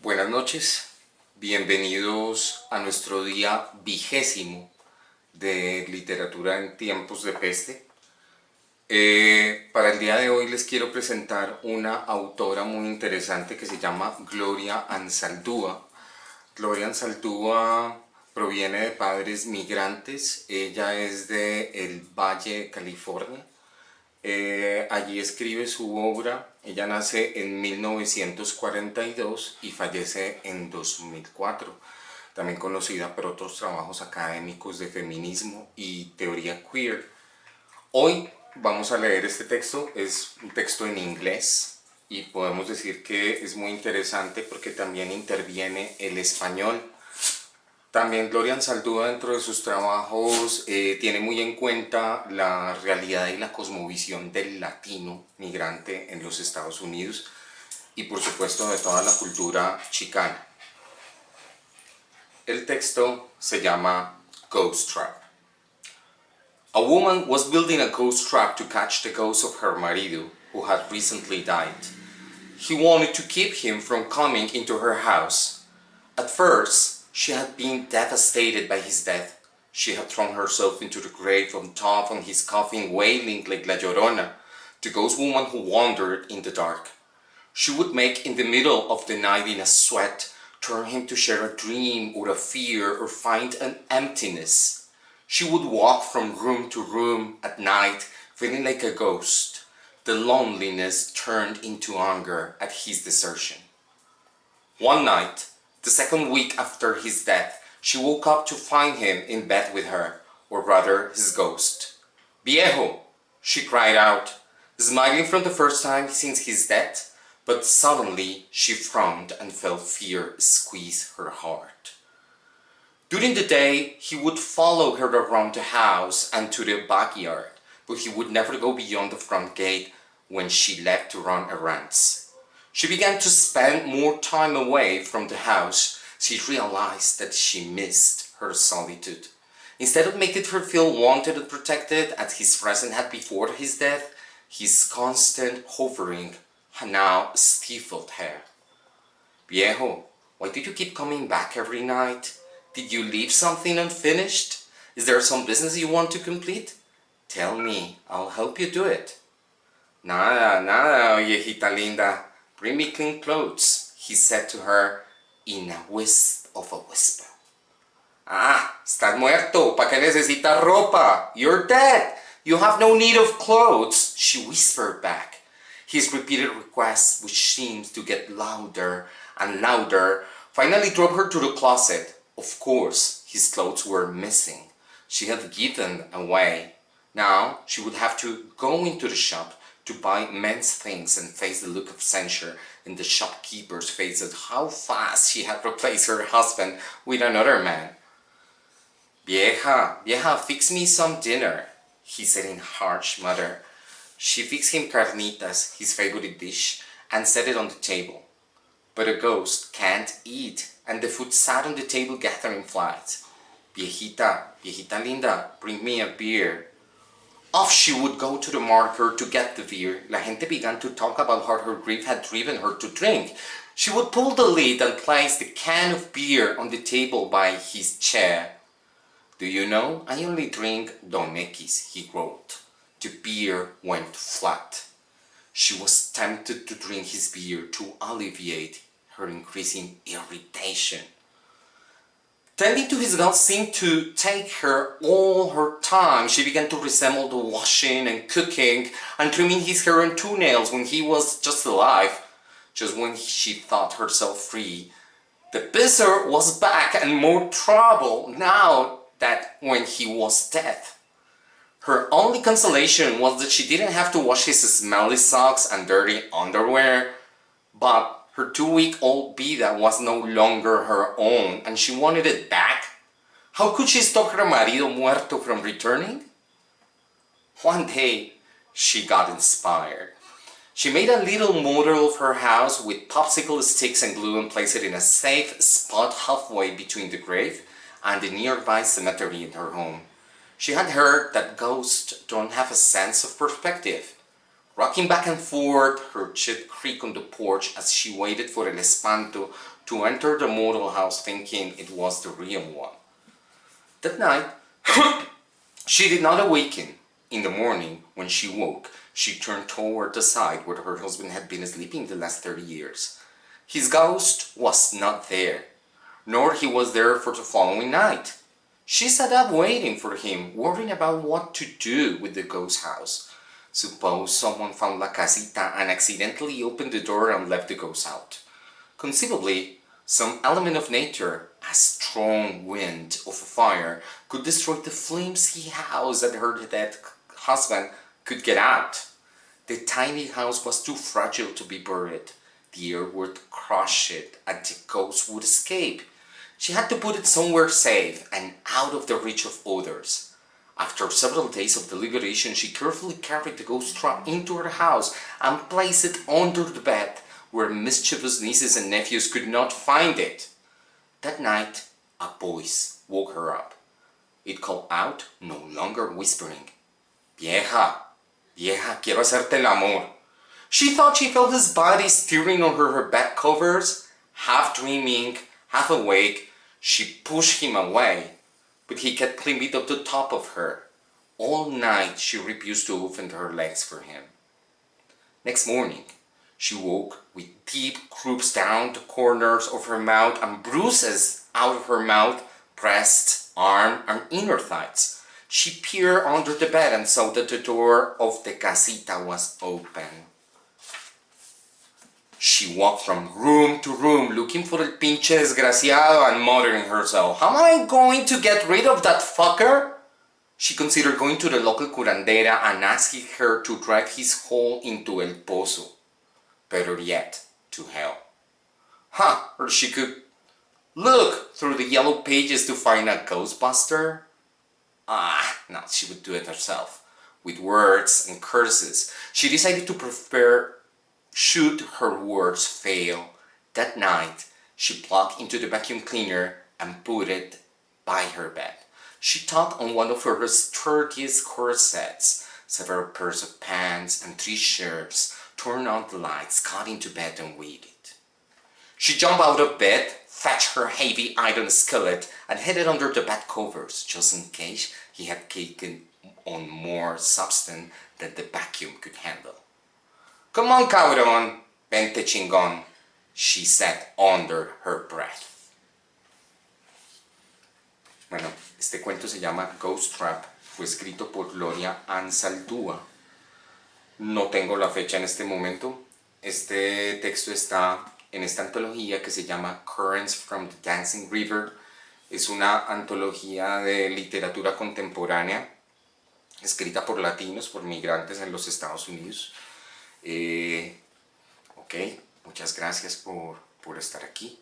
Buenas noches, bienvenidos a nuestro día 20º de literatura en tiempos de peste. Para el día de hoy les quiero presentar una autora muy interesante que se llama Gloria Anzaldúa. Gloria Anzaldúa proviene de padres migrantes, ella es de El Valle, California. Allí escribe su obra. Ella nace en 1942 y fallece en 2004, también conocida por otros trabajos académicos de feminismo y teoría queer. Hoy vamos a leer este texto, es un texto en inglés y podemos decir que es muy interesante porque también interviene el español. También Gloria Anzaldúa dentro de sus trabajos tiene muy en cuenta la realidad y la cosmovisión del latino migrante en los Estados Unidos y por supuesto de toda la cultura chicana. El texto se llama Ghost Trap. A woman was building a ghost trap to catch the ghost of her marido, who had recently died. He wanted to keep him from coming into her house. At first, she had been devastated by his death. She had thrown herself into the grave on top of his coffin, wailing like La Llorona, the ghost woman who wandered in the dark. She would make in the middle of the night in a sweat, turn him to share a dream or a fear or find an emptiness. She would walk from room to room at night, feeling like a ghost. The loneliness turned into anger at his desertion. One night, the second week after his death, she woke up to find him in bed with her, or rather his ghost. "Viejo!" she cried out, smiling for the first time since his death, but suddenly she frowned and felt fear squeeze her heart. During the day, he would follow her around the house and to the backyard, but he would never go beyond the front gate when she left to run errands. She began to spend more time away from the house. She realized that she missed her solitude. Instead of making her feel wanted and protected as his presence had before his death, his constant hovering now stifled her. "Viejo, why do you keep coming back every night? Did you leave something unfinished? Is there some business you want to complete? Tell me, I'll help you do it." Nada, viejita linda. "Bring me clean clothes," he said to her in a wisp of a whisper. "Ah, estás muerto. ¿Para qué necesitas ropa? You're dead. You have no need of clothes," she whispered back. His repeated requests, which seemed to get louder and louder, finally drove her to the closet. Of course, his clothes were missing. She had given away. Now she would have to go into the shop to buy men's things and face the look of censure in the shopkeeper's face at how fast she had replaced her husband with another man. Vieja, fix me some dinner," he said in harsh mutter. She fixed him carnitas, his favorite dish, and set it on the table. But a ghost can't eat, and the food sat on the table gathering flies. Viejita linda, bring me a beer." Off she would go to the market to get the beer. La gente began to talk about how her grief had driven her to drink. She would pull the lid and place the can of beer on the table by his chair. "Do you know, I only drink Don X," he growled. The beer went flat. She was tempted to drink his beer to alleviate her increasing irritation. Tending to his guts seemed to take her all her time. She began to resemble the washing and cooking and trimming his hair and toenails when he was just alive. Just when she thought herself free, the pisser was back and more trouble now that when he was dead. Her only consolation was that she didn't have to wash his smelly socks and dirty underwear, but her 2-week-old vida was no longer her own, and she wanted it back. How could she stop her marido muerto from returning? One day, she got inspired. She made a little model of her house with popsicle sticks and glue and placed it in a safe spot halfway between the grave and the nearby cemetery in her home. She had heard that ghosts don't have a sense of perspective. Rocking back and forth, her chair creaked on the porch as she waited for El Espanto to enter the model house, thinking it was the real one. That night, she did not awaken. In the morning, when she woke, she turned toward the side where her husband had been sleeping the last 30 years. His ghost was not there, nor he was there for the following night. She sat up waiting for him, worrying about what to do with the ghost house. Suppose someone found La Casita and accidentally opened the door and left the ghost out. Conceivably, some element of nature, a strong wind of fire, could destroy the flimsy house that her dead husband could get out. The tiny house was too fragile to be buried. The air would crush it and the ghost would escape. She had to put it somewhere safe and out of the reach of others. After several days of deliberation, she carefully carried the ghost trap into her house and placed it under the bed, where mischievous nieces and nephews could not find it. That night, a voice woke her up. It called out, no longer whispering, "Vieja, vieja, quiero hacerte el amor." She thought she felt his body stirring on her bed covers. Half dreaming, half awake, she pushed him away, but he kept climbing up the top of her. All night she refused to open her legs for him. Next morning, she woke with deep grooves down the corners of her mouth and bruises out of her mouth, breast, arm, and inner thighs. She peered under the bed and saw that the door of the casita was open. She walked from room to room looking for el pinche desgraciado and muttering herself, "How am I going to get rid of that fucker?" She considered going to the local curandera and asking her to drive his hole into El Pozo. Better yet, to hell. Or she could look through the yellow pages to find a ghostbuster. No, she would do it herself, with words and curses. She decided to prepare should her words fail. That night, she plugged into the vacuum cleaner and put it by her bed. She tucked on one of her sturdiest corsets, several pairs of pants and 3 shirts, turned on the lights, got into bed and waited. She jumped out of bed, fetched her heavy iron skillet, and hid it under the bed covers, just in case he had taken on more substance than the vacuum could handle. "Come on, cabrón, vente chingón," she said under her breath. Bueno, este cuento se llama Ghost Trap, fue escrito por Gloria Anzaldúa. No tengo la fecha en este momento. Este texto está en esta antología que se llama Currents from the Dancing River. Es una antología de literatura contemporánea escrita por latinos, por migrantes en los Estados Unidos. Ok, muchas gracias por estar aquí.